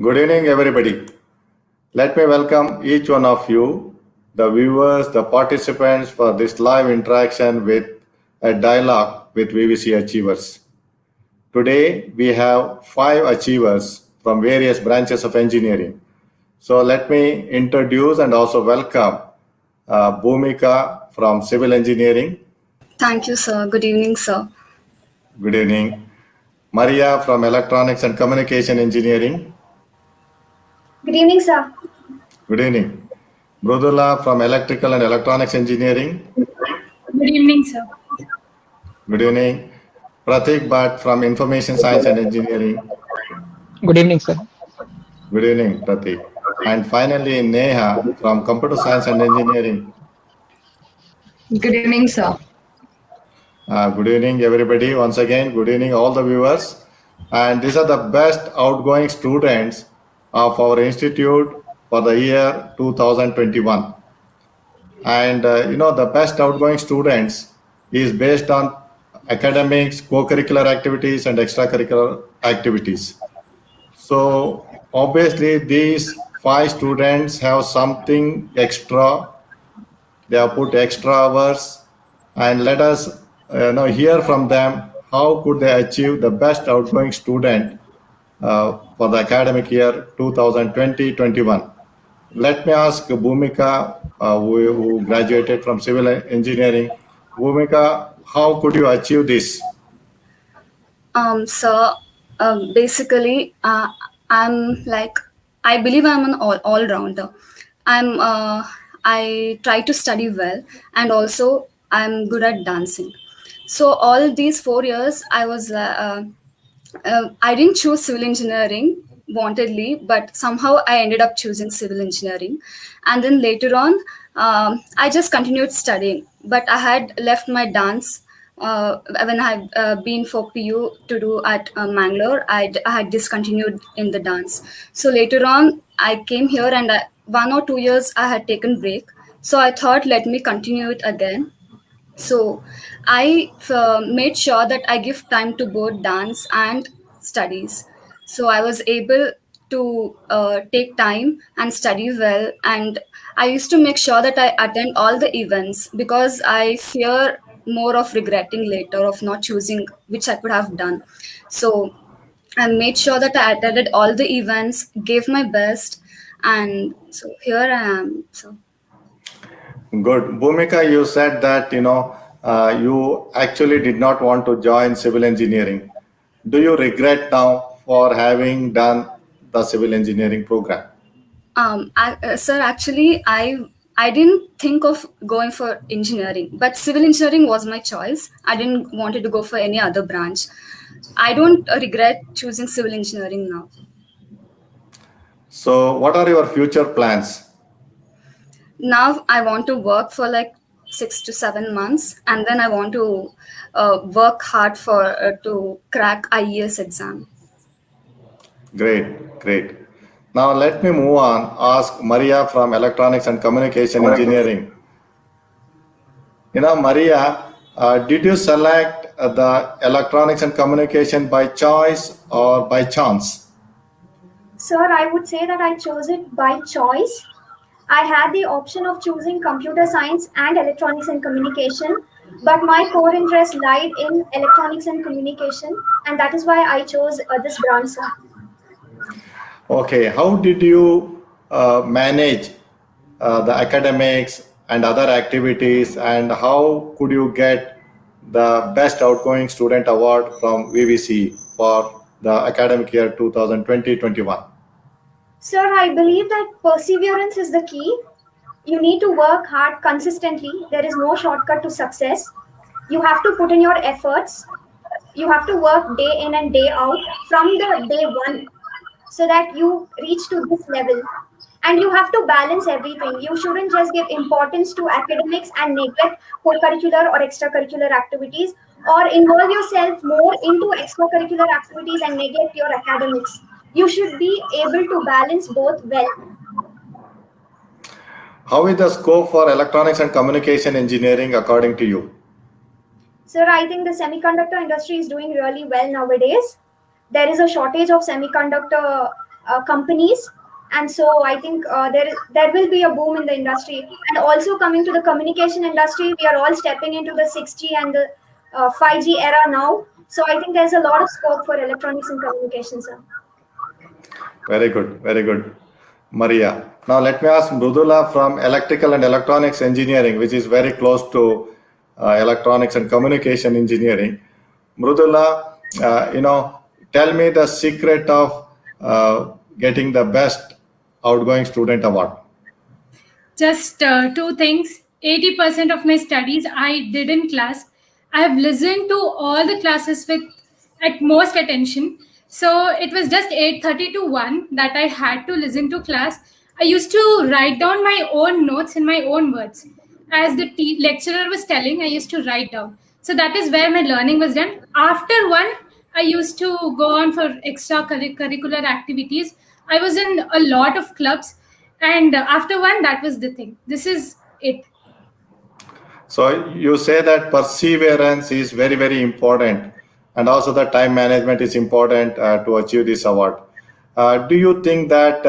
Good evening, everybody. Let me welcome each one of you, the viewers, the participants, for this live interaction with a dialogue with VVC achievers. Today, we have five achievers from various branches of engineering. So, let me introduce and also welcome Bhumika from civil engineering. Thank you, sir. Good evening, sir. Good evening. Maria from electronics and communication engineering. Good evening, sir. Good evening. Mrudula from electrical and electronics engineering. Good evening, sir. Good evening. Pratik Bhatt from Information Science and Engineering. Good evening, sir. Good evening, Pratik. And finally, Neha from Computer Science and Engineering. Good evening, sir. Good evening, everybody. Once again, good evening, all the viewers. And these are the best outgoing students of our institute for the year 2021. And the best outgoing students is based on academics, co-curricular activities, and extracurricular activities. So obviously, these five students have something extra. They have put extra hours, and let us hear from them how could they achieve the best outgoing student for the academic year 2020-21. Let me ask Bhumika, who graduated from civil engineering. Bhumika, how could you achieve this? So basically, I'm like I believe I'm an all rounder. I'm I try to study well, and also I'm good at dancing. So all these 4 years, I didn't choose civil engineering wantedly, but somehow I ended up choosing civil engineering. And then later on, I just continued studying. But I had left my dance when I had been for PU to do at Mangalore. I had discontinued in the dance. So later on, I came here and 1 or 2 years I had taken break. So I thought, let me continue it again. So I made sure that I give time to both dance and studies. So I was able to take time and study well. And I used to make sure that I attend all the events because I fear more of regretting later of not choosing which I could have done. So I made sure that I attended all the events, gave my best, and so here I am. So Good. Bhumika, you said that you actually did not want to join civil engineering. Do you regret now for having done the civil engineering program? Sir, actually, I didn't think of going for engineering, but civil engineering was my choice. I didn't wanted to go for any other branch. I don't regret choosing civil engineering now. So, what are your future plans? Now I want to work for like 6 to 7 months, and then I want to work hard for to crack IES exam. Great, great. Now, let me move on. Ask Maria from Electronics and Communication Engineering. Maria, did you select the electronics and communication by choice or by chance? Sir, I would say that I chose it by choice. I had the option of choosing computer science and electronics and communication, but my core interest lied in electronics and communication, and that is why I chose this branch, sir. Okay, how did you manage the academics and other activities, and how could you get the Best Outgoing Student Award from VVCE for the academic year 2020-21? Sir, I believe that perseverance is the key. You need to work hard consistently. There is no shortcut to success. You have to put in your efforts. You have to work day in and day out from the day one so that you reach to this level. And you have to balance everything. You shouldn't just give importance to academics and neglect co-curricular or extracurricular activities, or involve yourself more into extracurricular activities and neglect your academics. You should be able to balance both well. How is the scope for electronics and communication engineering according to you? Sir, I think the semiconductor industry is doing really well nowadays. There is a shortage of semiconductor companies. And so I think there will be a boom in the industry. And also coming to the communication industry, we are all stepping into the 6G and the 5G era now. So I think there's a lot of scope for electronics and communications. Very good, very good, Maria. Now let me ask Mrudula from Electrical and Electronics Engineering, which is very close to Electronics and Communication Engineering. Mrudula, tell me the secret of getting the best outgoing student award. Just two things. 80% of my studies I did in class. I have listened to all the classes with at most attention. So it was just 8:30 to 1 that I had to listen to class. I used to write down my own notes in my own words. As the lecturer was telling, I used to write down. So that is where my learning was done. After one, I used to go on for extra curricular activities. I was in a lot of clubs, and after one, that was the thing. This is it. So you say that perseverance is very, very important, and also the time management is important to achieve this award. Do you think that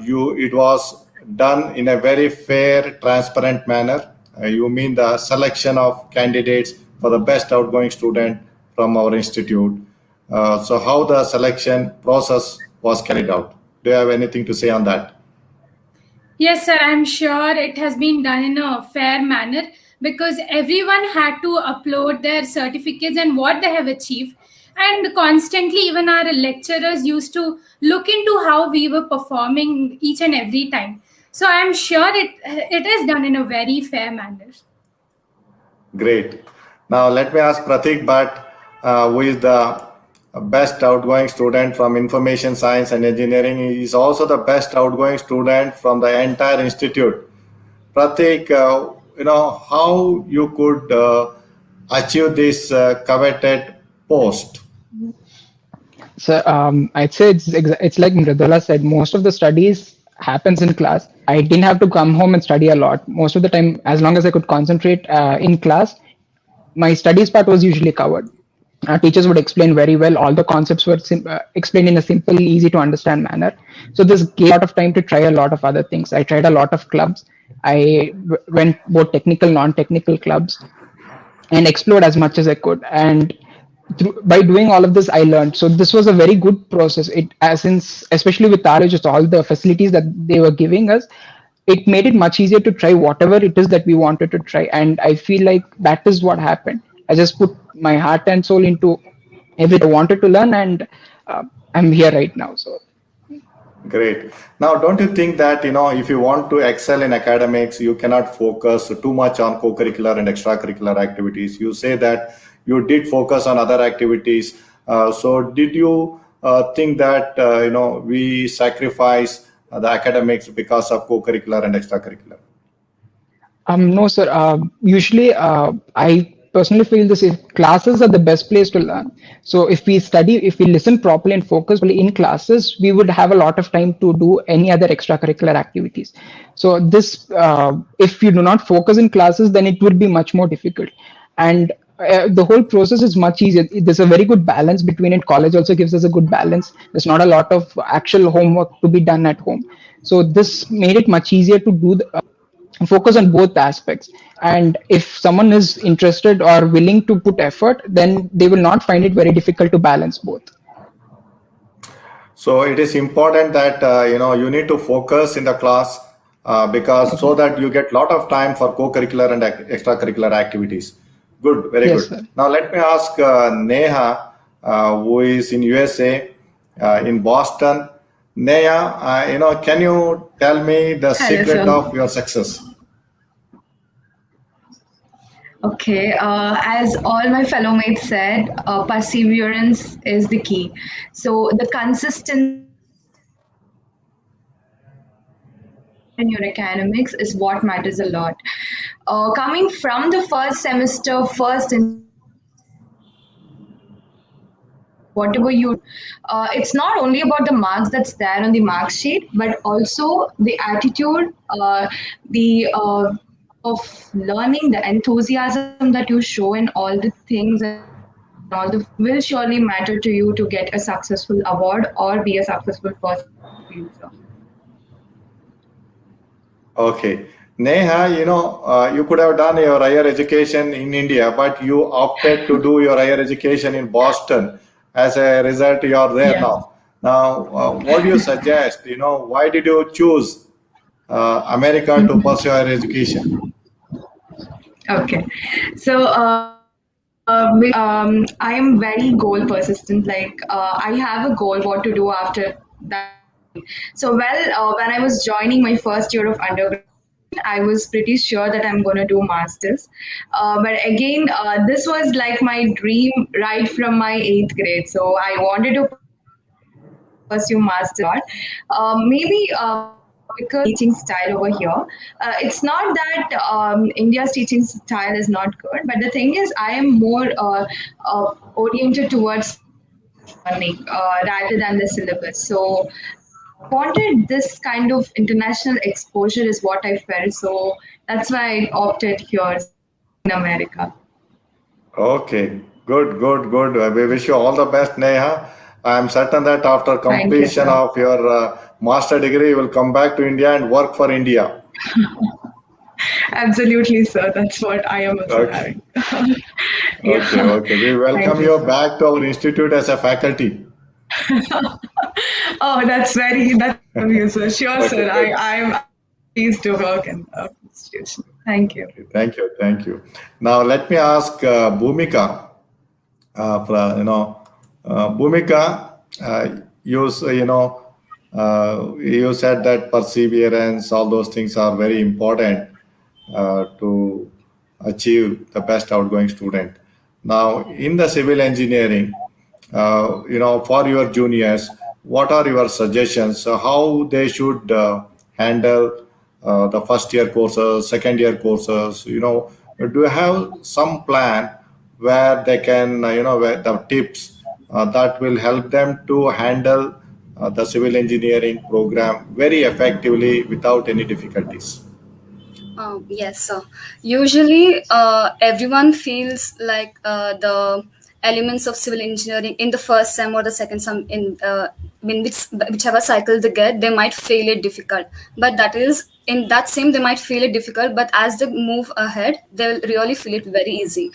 you it was done in a very fair, transparent manner? You mean the selection of candidates for the best outgoing student from our institute? So how the selection process was carried out? Do you have anything to say on that? Yes, sir, I'm sure it has been done in a fair manner because everyone had to upload their certificates and what they have achieved. And constantly, even our lecturers used to look into how we were performing each and every time. So I'm sure it is done in a very fair manner. Great. Now let me ask Pratik Bhatt, who is the best outgoing student from Information Science and Engineering. He is also the best outgoing student from the entire institute. Pratik, how you could achieve this coveted post? So I'd say it's like Mridula said. Most of the studies happens in class. I didn't have to come home and study a lot. Most of the time, as long as I could concentrate in class, my studies part was usually covered. Our teachers would explain very well. All the concepts were explained in a simple, easy to understand manner. So this gave a lot of time to try a lot of other things. I tried a lot of clubs. I went both technical, non-technical clubs and explored as much as I could. And by doing all of this, I learned. So this was a very good process. It, as since especially with college, just all the facilities that they were giving us, it made it much easier to try whatever it is that we wanted to try. And I feel like that is what happened. I just put my heart and soul into everything I wanted to learn, and I'm here right now. So Great. Now, don't you think that, if you want to excel in academics, you cannot focus too much on co-curricular and extracurricular activities? You say that you did focus on other activities. So, did you think that, we sacrifice the academics because of co-curricular and extracurricular? No, sir. Usually, I personally feel this: if classes are the best place to learn. So, if we study, if we listen properly and focus in classes, we would have a lot of time to do any other extracurricular activities. So, this, if you do not focus in classes, then it would be much more difficult. And the whole process is much easier. There's a very good balance between it. College also gives us a good balance. There's not a lot of actual homework to be done at home. So, this made it much easier to do focus on both aspects. And if someone is interested or willing to put effort, then they will not find it very difficult to balance both. So it is important that you need to focus in the class because so that you get lot of time for co-curricular and extracurricular activities. Good, very Yes, good. sir. Now let me ask Neha, who is in USA, in Boston. Neha, can you tell me the Hello, secret sir. of your success? Okay, as all my fellow mates said, perseverance is the key. So the consistency and your academics is what matters a lot. Coming from the first semester, first institute that I joined, whatever you do, it's not only about the marks that's there on the mark sheet, but also the attitude, the love of learning, the enthusiasm that you show in all the things and all the activities that you do. and all the will surely matter to you to get a successful award or be a successful person in the future. Okay. Neha, you could have done your higher education in India, but you opted to do your higher education in Boston. As a result, you are there Yeah. now. Now, what do you suggest? Why did you choose America to pursue higher education? Okay. So I am very goal persistent. Like I have a goal what to do after that studying. So when I was joining my first year of undergraduation, I was pretty sure that I'm going to do masters. But again, this was like my dream right from my eighth grade. So I wanted to pursue masters a lot. Maybe because of the teaching style over here. It's not that India's teaching style is not good, but the thing is, I am more oriented towards personal learning rather than the syllabus. So I wanted this kind of international exposure, is what I felt. So that's why I opted here in America. Okay, good, good, good. We wish you all the best, Neha. I am certain that after Thank you, completion sir. of your master degree, you will come back to India and work for India. Absolutely, sir. That's what I am also Okay, having. okay, Yeah. okay. We Thank welcome you, you sir. back to our institute as a faculty. Oh, that's very of you, sir. Sure, Okay, sir. good. I'm very pleased to work in the institution. Thank you. Okay, thank you, thank you. Now let me ask Bhumika. Bhumika, you said that perseverance, all those things are very important to achieve the best outgoing student. Now, in the civil engineering, for your juniors, what are your suggestions? How they should handle the first year courses, second year courses? Do you have some plan where they can, where the tips that will help them to handle the civil engineering program very effectively without any difficulties? Yes, sir. Usually, everyone feels like the elements of civil engineering in the first sem or the second sem in whichever cycle they get, they might feel it difficult. But that is in that same they might feel it difficult. But as they move ahead, they'll really feel it very easy.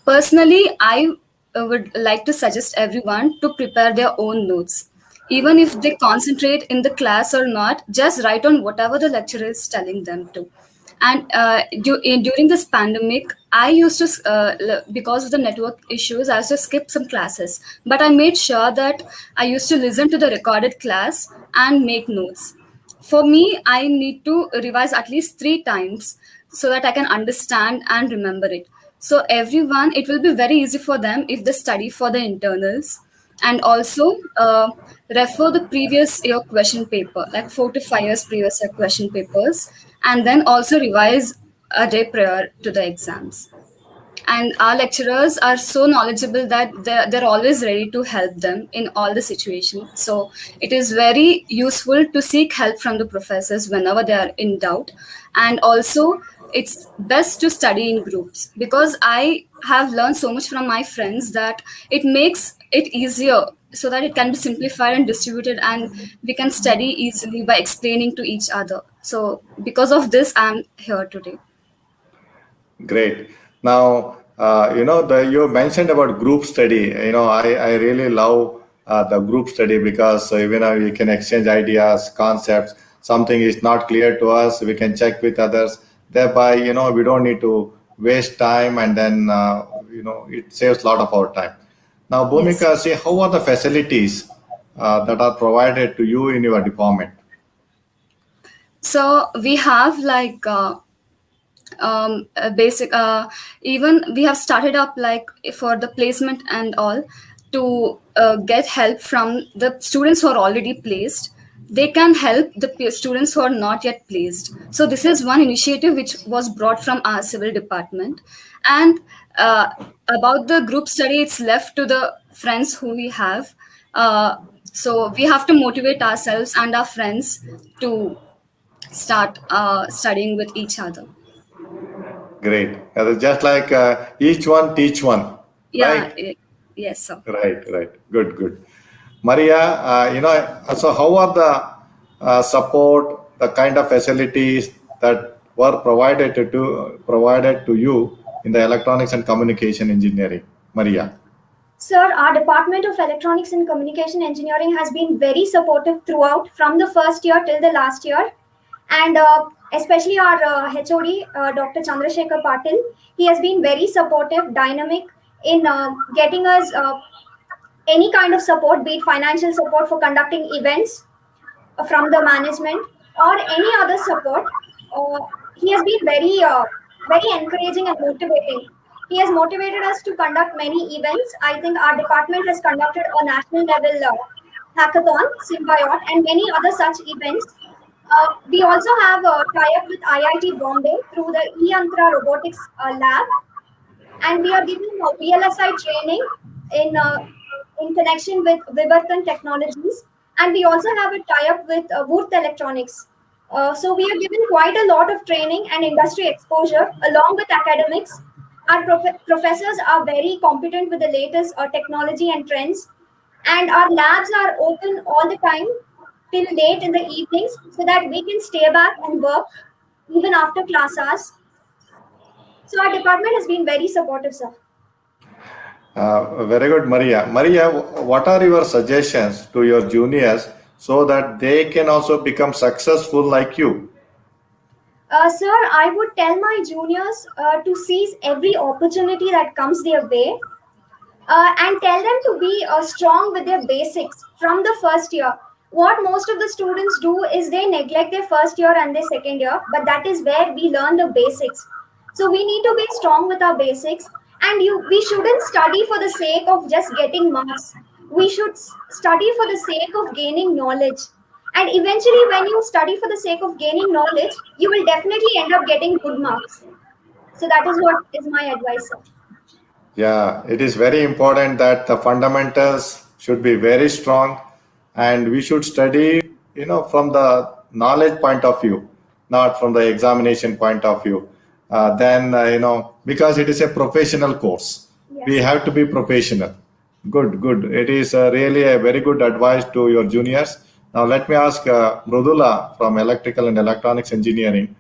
Personally, I would like to suggest everyone to prepare their own notes. Even if they concentrate in the class or not, just write on whatever the lecturer is telling them to. And during this pandemic, I used to, because of the network issues, I used to skip some classes. But I made sure that I used to listen to the recorded class and make notes. For me, I need to revise at least 3 times so that I can understand and remember it. So, everyone, it will be very easy for them if they study for the internals and also refer the previous year question paper, like 4 to 5 years previous year question papers, and then also revise a day prior to the exams. And our lecturers are so knowledgeable that they're always ready to help them in all the situations. So it is very useful to seek help from the professors whenever they are in doubt. And also, it's best to study in groups because I have learned so much from my friends that it makes it easier so that it can be simplified and distributed and we can study easily by explaining to each other. So because of this, I'm here today. Great. Now, you mentioned about group study. I really love the group study because we can exchange ideas, concepts. Something is not clear to us, we can check with others. Thereby, we don't need to waste time, and then it saves a lot of our time. Now, Yes. Bhumika, say how are the facilities that are provided to you in your department? So we have like basic even we have started up like for the placement and all to get help from the students who are already placed. They can help the students who are not yet placed. So this is one initiative which was brought from our civil department. And uh, about the group study, it's left to the friends who we have. So we have to motivate ourselves and our friends to start studying with each other. Great. Just like each one teach one, Yeah, right? Yes, sir. Right, right. Good, good. Maria, so how are the support, the kind of facilities that were provided to you in the electronics and communication engineering, Maria? Sir, our Department of Electronics and Communication Engineering has been very supportive throughout, from the first year till the last year. And especially our HOD, Dr. Chandrasekhar Patil, he has been very supportive, dynamic in getting us any kind of support, be it financial support for conducting events from the management or any other support. Uh, he has been very encouraging and motivating. He has motivated us to conduct many events. I think our department has conducted a national level hackathon, Symbiot, and many other such events. We also have a tie-up with IIT Bombay through the E-Yantra Robotics Lab, and we are giving VLSI training in in connection with Vivartan Technologies, and we also have a tie-up with Wurth Electronics. So we are given quite a lot of training and industry exposure along with academics. Our professors are very competent with the latest technology and trends, and our labs are open all the time till late in the evenings so that we can stay back and work even after class hours. So our department has been very supportive, sir. Very good, Maria. Maria, what are your suggestions to your juniors so that they can also become successful like you? Sir, I would tell my juniors to seize every opportunity that comes their way, and tell them to be strong with their basics from the first year. What most of the students do is they neglect their first year and their second year, but that is where we learn the basics. So we need to be strong with our basics, and we shouldn't study for the sake of just getting marks. We should study for the sake of gaining knowledge. And eventually, when you study for the sake of gaining knowledge, you will definitely end up getting good marks. So that is what is my advice, sir. Yeah, it is very important that the fundamentals should be very strong, and we should study, from the knowledge point of view, not from the examination point of view. Then, because it is a professional course, we Yes. have to be professional. Good, good. It is really a very good advice to your juniors. Now, let me ask Mrudula from Electrical and Electronics Engineering.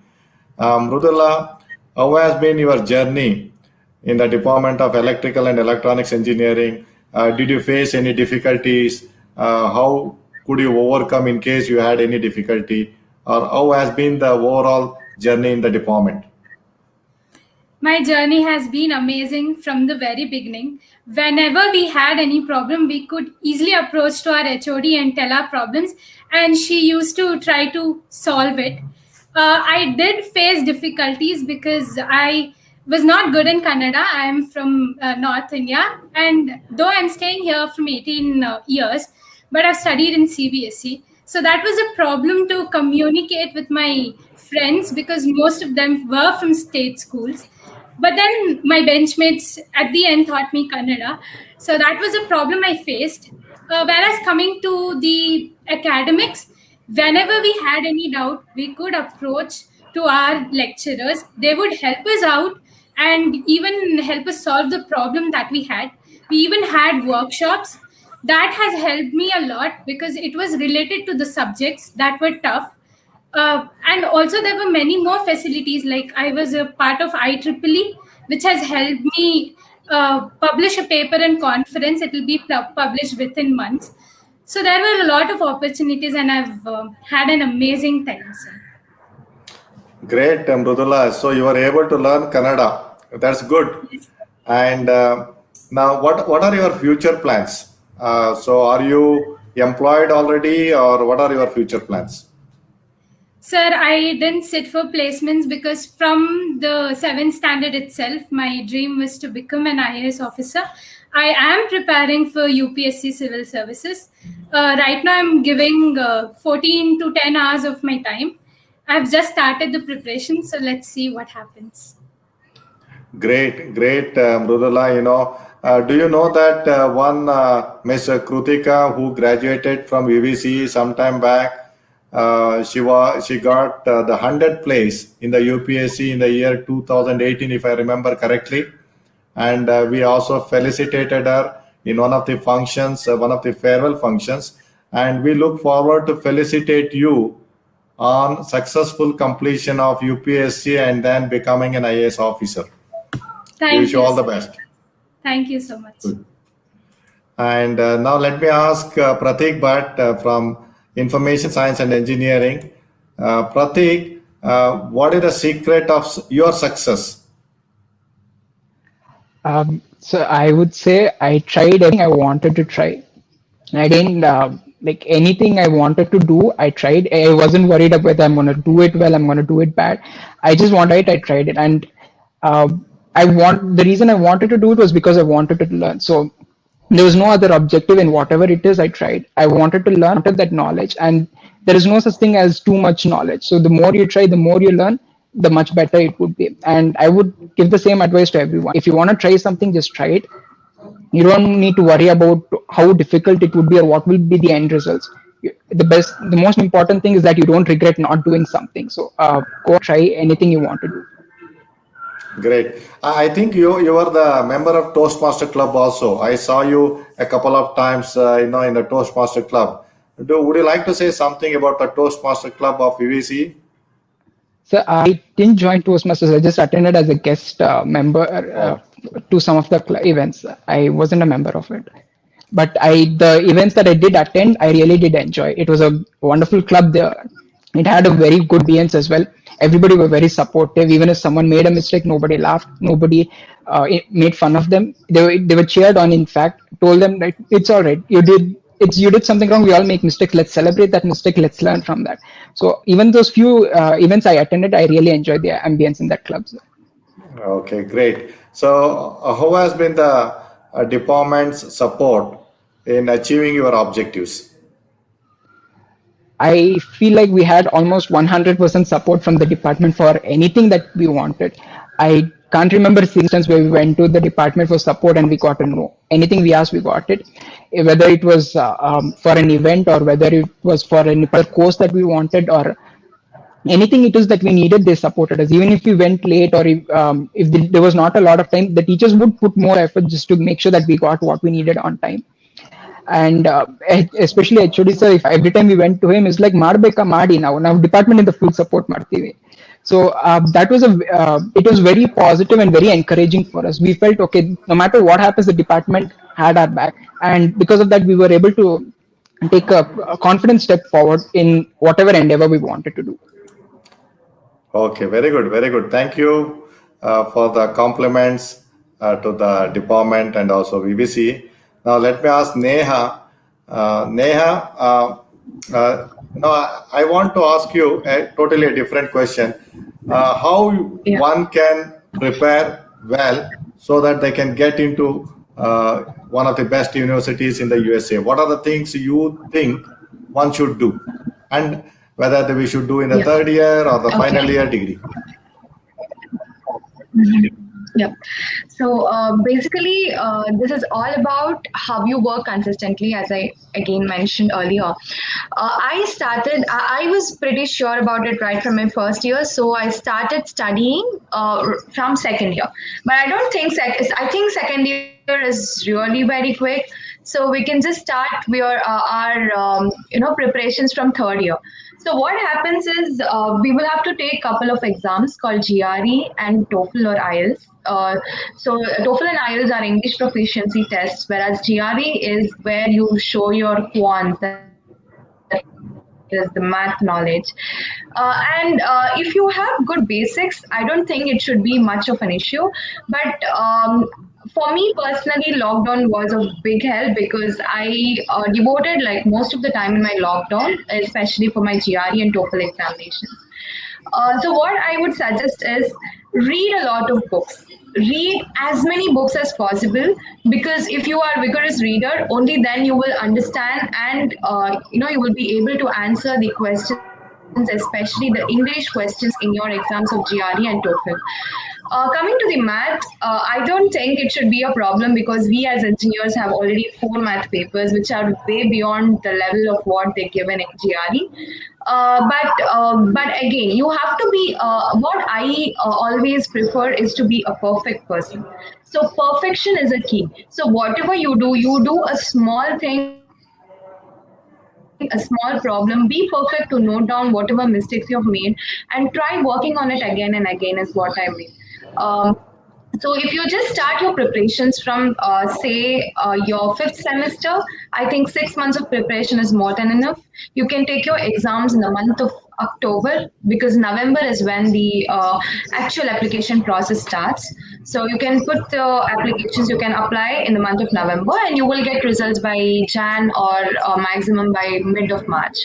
Mrudula, how has been your journey in the Department of Electrical and Electronics Engineering? Did you face any difficulties? How could you overcome in case you had any difficulty? Or how has been the overall journey in the department? My journey has been amazing from the very beginning. Whenever we had any problem, we could easily approach to our HOD and tell our problems, and she used to try to solve it. I did face difficulties because I was not good in Kannada. I am from North India, and though I'm staying here from 18 years, but I've studied in CBSE. So that was a problem to communicate with my friends because most of them were from state schools. But then my benchmates at the end taught me Kannada. So that was a problem I faced. Whereas coming to the academics, whenever we had any doubt, we could approach to our lecturers. They would help us out and even help us solve the problem that we had. We even had workshops. That has helped me a lot because it was related to the subjects that were tough. And also there were many more facilities, like I was a part of IEEE, which has helped me publish a paper in conference. It will be published within months. So there were a lot of opportunities, and I've had an amazing time, sir. Great, Mrudula. So you are able to learn Kannada. That's good. Yes. And now, what are your future plans? So are you employed already, or what are your future plans? Sir, I didn't sit for placements because from the seventh standard itself, my dream was to become an IAS officer. I am preparing for UPSC Civil Services. Right now, I'm giving 14 to 10 hours of my time. I've just started the preparation, so let's see what happens. Great, great, Mrudula. Do you know that one Miss Krutika who graduated from VVCE sometime back? She got the 100th place in the UPSC in the year 2018, if I remember correctly. And we also felicitated her in one of the functions, one of the farewell functions, and we look forward to felicitate you on successful completion of UPSC and then becoming an IAS officer. We Thank wish you you, all the sir. best. Thank you so much. Good. And now let me ask Pratik Bhatt from Information Science and Engineering. Pratik, what is the secret of your success? So I would say I tried everything I wanted to try. I didn't like anything I wanted to do. I tried. I wasn't worried about whether I'm going to do it well, I'm going to do it bad. I just wanted it. I tried it, and uh, I want the reason I wanted to do it was because I wanted to learn. So there was no other objective in whatever it is I tried. I wanted to learn, wanted that knowledge, and there is no such thing as too much knowledge. So the more you try, the more you learn, the much better it would be. And I would give the same advice to everyone. If you want to try something, just try it. You don't need to worry about how difficult it would be or what will be the end results. The most important thing is that you don't regret not doing something. So go try anything you want to do. Great. I think you are the member of Toastmaster Club also. I saw you a couple of times, in the Toastmaster Club. Would you like to say something about the Toastmaster Club of VVC? So I didn't join Toastmasters. I just attended as a guest member Oh, to some of the events. I wasn't a member of it. But the events that I did attend, I really did enjoy. It was a wonderful club there. It had a very good audience as well. Everybody were very supportive. Even if someone made a mistake, nobody laughed. Nobody made fun of them. They were cheered on. In fact, told them that it's all right. You did something wrong. We all make mistakes. Let's celebrate that mistake. Let's learn from that. So even those few events I attended, I really enjoyed the ambience in that club. okay, great. So, how has been the department's support in achieving your objectives? I feel like we had almost 100% support from the department for anything that we wanted. I can't remember a single instance where we went to the department for support and we got a no. Anything we asked, we got it. Whether it was for an event or whether it was for any particular course that we wanted or anything it is that we needed, they supported us. Even if we went late or if there was not a lot of time, the teachers would put more effort just to make sure that we got what we needed on time. And especially HOD sir, if every time we went to him, it's like Marbeka Madi now department in the full support Martive. So that was it was very positive and very encouraging for us. We felt okay, no matter what happens, the department had our back, and because of that, we were able to take a confident step forward in whatever endeavor we wanted to do. Okay, very good, very good. Thank you for the compliments to the department and also VVC. Now, let me ask Neha. Neha, now I want to ask you a totally a different question. How Yeah. one can prepare well so that they can get into one of the best universities in the USA? What are the things you think one should do? And whether we should do in the Yeah. third year or the Okay. final year degree. Yeah. So basically, this is all about how you work consistently, as I again mentioned earlier. I was pretty sure about it right from my first year. So I started studying from second year. But I don't think, I think second year is really very quick. So we can just start our preparations from third year. So what happens is we will have to take a couple of exams called GRE and TOEFL or IELTS. So TOEFL and IELTS are English proficiency tests, whereas GRE is where you show your quants, that is the math knowledge. And if you have good basics, I don't think it should be much of an issue. But for me personally, lockdown was of big help because I devoted like most of the time in my lockdown, especially for my GRE and TOEFL examinations. So what I would suggest is read a lot of books. Read as many books as possible, because if you are a vigorous reader, only then you will understand, and you will be able to answer the questions, especially the English questions in your exams of GRE and TOEFL. Coming to the math, I don't think it should be a problem because we as engineers have already four math papers which are way beyond the level of what they give in GRE. But again, you have to be. What I always prefer is to be a perfect person. So perfection is a key. So whatever you do a small thing, a small problem. Be perfect to note down whatever mistakes you have made, and try working on it again and again. Is what I mean. Um, so if you just start your preparations from say your fifth semester, I think 6 months of preparation is more than enough. You can take your exams in the month of October because November is when the actual application process starts. So you can put the applications, you can apply in the month of November, and you will get results by Jan or maximum by mid of March.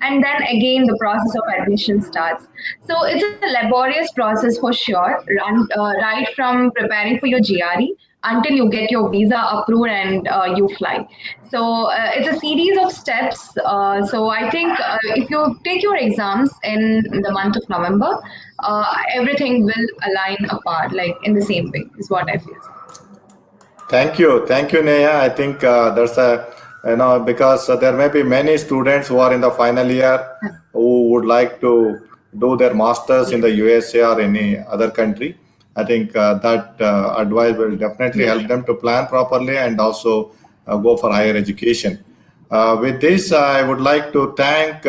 And then again the process of admission starts. So it's a laborious process for sure, right from preparing for your GRE until you get your visa approved and you fly. So it's a series of steps. So I think if you take your exams in the month of November, everything will align apart, like in the same way, is what I feel. Thank you, Neha. I think that's a, because there may be many students who are in the final year who would like to do their masters in the USA or any other country. I think that advice will definitely Yes. help them to plan properly and also go for higher education. With this, I would like to thank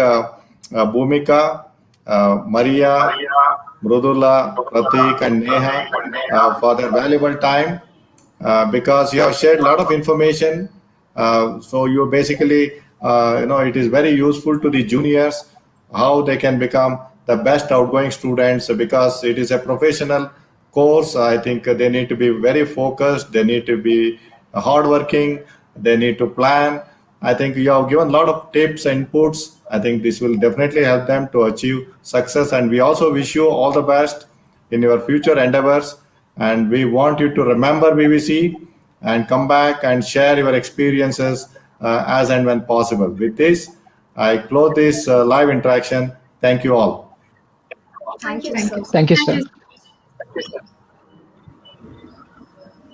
Bhumika, Maria, Mrudula, Pratik, and Neha for their valuable time because you have shared a lot of information. So you basically, it is very useful to the juniors how they can become the best outgoing students because it is a professional course. I think they need to be very focused. They need to be hardworking. They need to plan. I think you have given a lot of tips and inputs. I think this will definitely help them to achieve success. And we also wish you all the best in your future endeavors. And we want you to remember VVC and come back and share your experiences as and when possible. With this, I close this live interaction. Thank you all. Thank you, Thank sir. you. Thank you. Thank you, Thank sir. you.